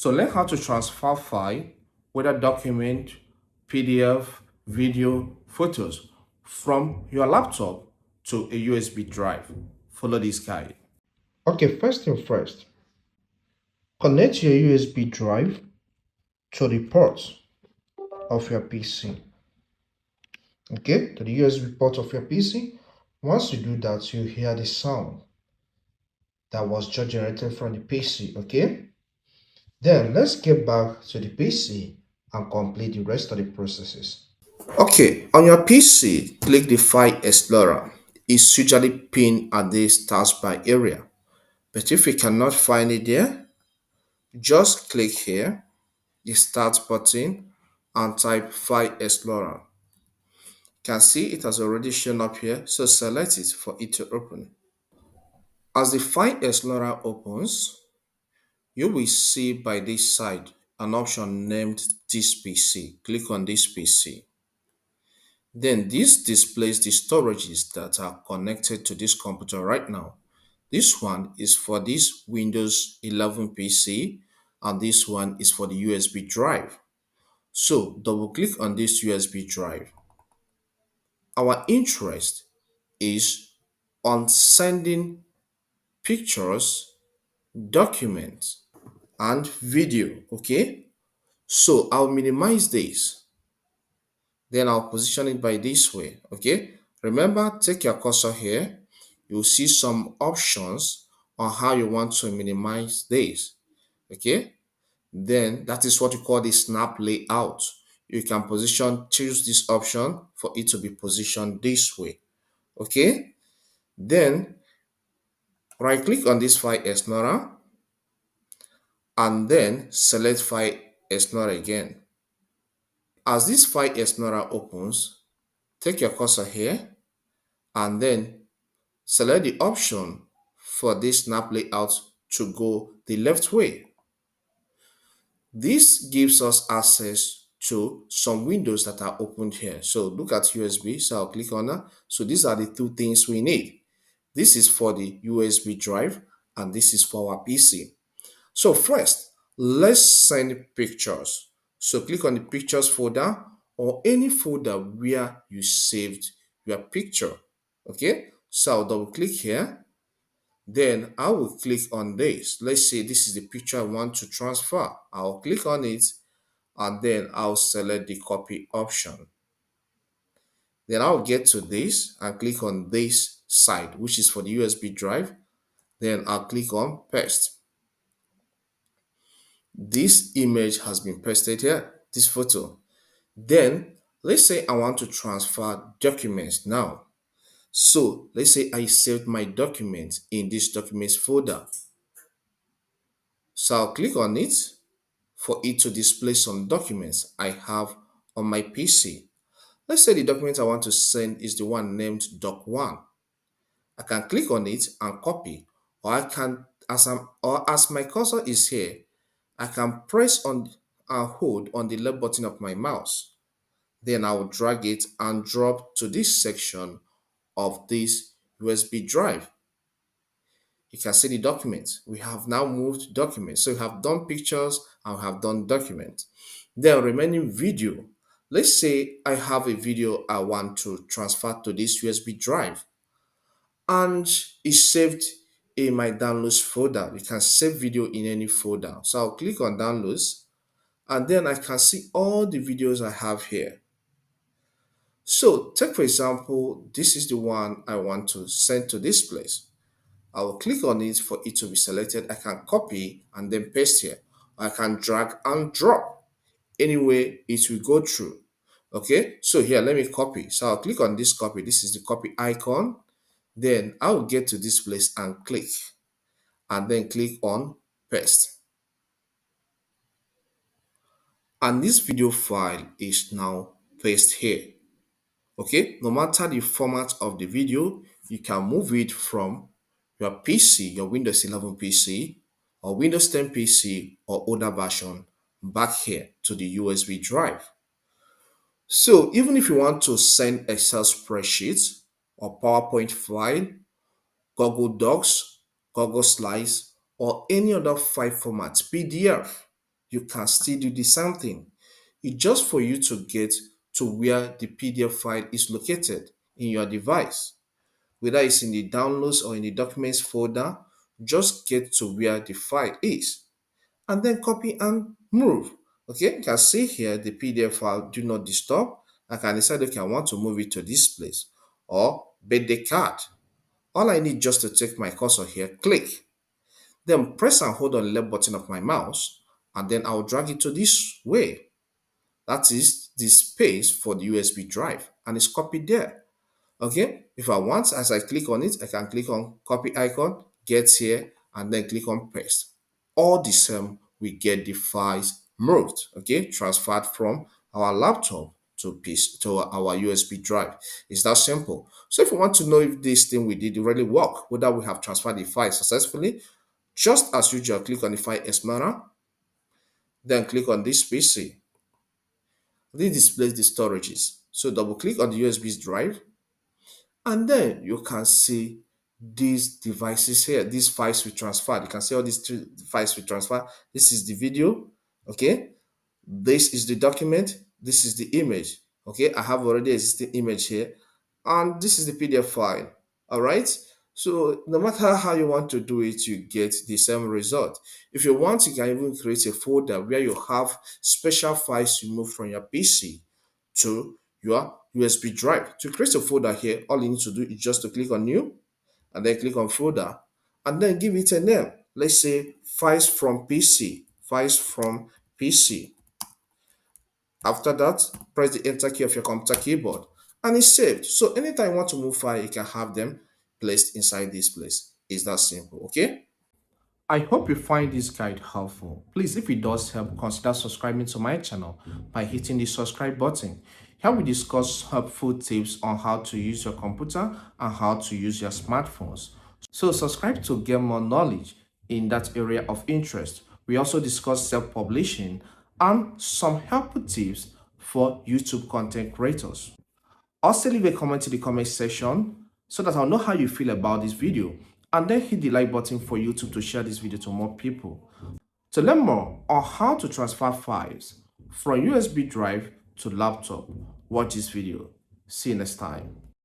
So learn how to transfer file, whether document, PDF, video, photos from your laptop to a USB drive. Follow this guide. Okay, first thing first, connect your USB drive to the port of your PC. Okay, to the USB port of your PC. Once you do that, you hear the sound that was just generated from the PC. Okay, then let's get back to the PC and complete the rest of the processes. Okay, on your PC, click the File Explorer. It's usually pinned at this taskbar area. But if you cannot find it there, just click here, the Start button, and type File Explorer. You can see it has already shown up here, so select it for it to open. As the File Explorer opens, you will see by this side an option named This PC. Click on this PC. Then this displays the storages that are connected to this computer right now. This one is for this Windows 11 PC and this one is for the USB drive. So double click on this USB drive. Our interest is on sending pictures, documents, and video. Okay, so I'll minimize this, then I'll position it by this way. Okay, remember, take your cursor here, you'll see some options on how you want to minimize this. Okay, then that is what you call the snap layout. You can choose this option for it to be positioned this way. Okay, then right click on this File Explorer and then select File Explorer again. As this File Explorer opens, take your cursor here and then select the option for this snap layout to go the left way. This gives us access to some windows that are opened here. So look at USB, so I'll click on that. So these are the two things we need. This is for the USB drive and this is for our PC. So first, let's send pictures. So click on the pictures folder or any folder where you saved your picture. Okay, so I'll double click here. Then I will click on this. Let's say this is the picture I want to transfer. I'll click on it and then I'll select the copy option. Then I'll get to this and click on this side, which is for the USB drive. Then I'll click on paste. This image has been pasted here, this photo. Then let's say I want to transfer documents now. So let's say I saved my document in this documents folder. So I'll click on it for it to display some documents I have on my PC. Let's say the document I want to send is the one named doc1. I can click on it and copy, or I can, as my cursor is here, I can press on and hold on the left button of my mouse. Then I will drag it and drop to this section of this USB drive. You can see the document. We have now moved documents. So we have done pictures and we have done documents. Then remaining video. Let's say I have a video I want to transfer to this USB drive and it's saved in my downloads folder. You can save video in any folder. So I'll click on downloads and then I can see all the videos I have here. So take for example, this is the one I want to send to this place. I will click on it for it to be selected. I can copy and then paste here. I can drag and drop. Anyway, it will go through. Okay, so here, let me copy. So I'll click on this copy. This is the copy icon. Then I will get to this place and click. And then click on paste. And this video file is now pasted here. Okay, no matter the format of the video, you can move it from your PC, your Windows 11 PC or Windows 10 PC or older version back here to the USB drive. So even if you want to send Excel spreadsheets or PowerPoint file, Google Docs, Google Slides, or any other file format, PDF, you can still do the same thing. It's just for you to get to where the PDF file is located in your device. Whether it's in the downloads or in the documents folder, just get to where the file is and then copy and move. Okay, you can see here the PDF file, do not disturb. I can decide, okay, I want to move it to this place or birthday card. All I need just to take my cursor here, click, then press and hold on the left button of my mouse, and then I'll drag it to this way. That is the space for the USB drive, and it's copied there. Okay, if I want, as I click on it, I can click on copy icon, get here, and then click on paste. All the same, we get the files moved, okay, transferred from our laptop to piece to our USB drive. It's that simple. So if you want to know if this thing we did really work, whether we have transferred the file successfully, just as usual, click on the file explorer, then click on this PC. This displays the storages. So double click on the USB drive, and then you can see these devices here, these files we transferred. You can see all these three files we transferred. This is the video, okay? This is the document, this is the image. Okay, I have already existing image here, and this is the PDF file. All right, so no matter how you want to do it, you get the same result. If you want, you can even create a folder where you have special files you move from your PC to your USB drive. To create a folder here, all you need to do is just to click on new and then click on folder and then give it a name. Let's say files from PC, files from PC. After that, press the enter key of your computer keyboard and it's saved. So anytime you want to move file, you can have them placed inside this place. It's that simple, okay? I hope you find this guide helpful. Please, if it does help, consider subscribing to my channel by hitting the subscribe button. Here we discuss helpful tips on how to use your computer and how to use your smartphones. So subscribe to get more knowledge in that area of interest. We also discuss self-publishing and some helpful tips for YouTube content creators. Also leave a comment in the comment section so that I'll know how you feel about this video, and then hit the like button for YouTube to share this video to more people. To learn more on how to transfer files from USB drive to laptop, watch this video. See you next time.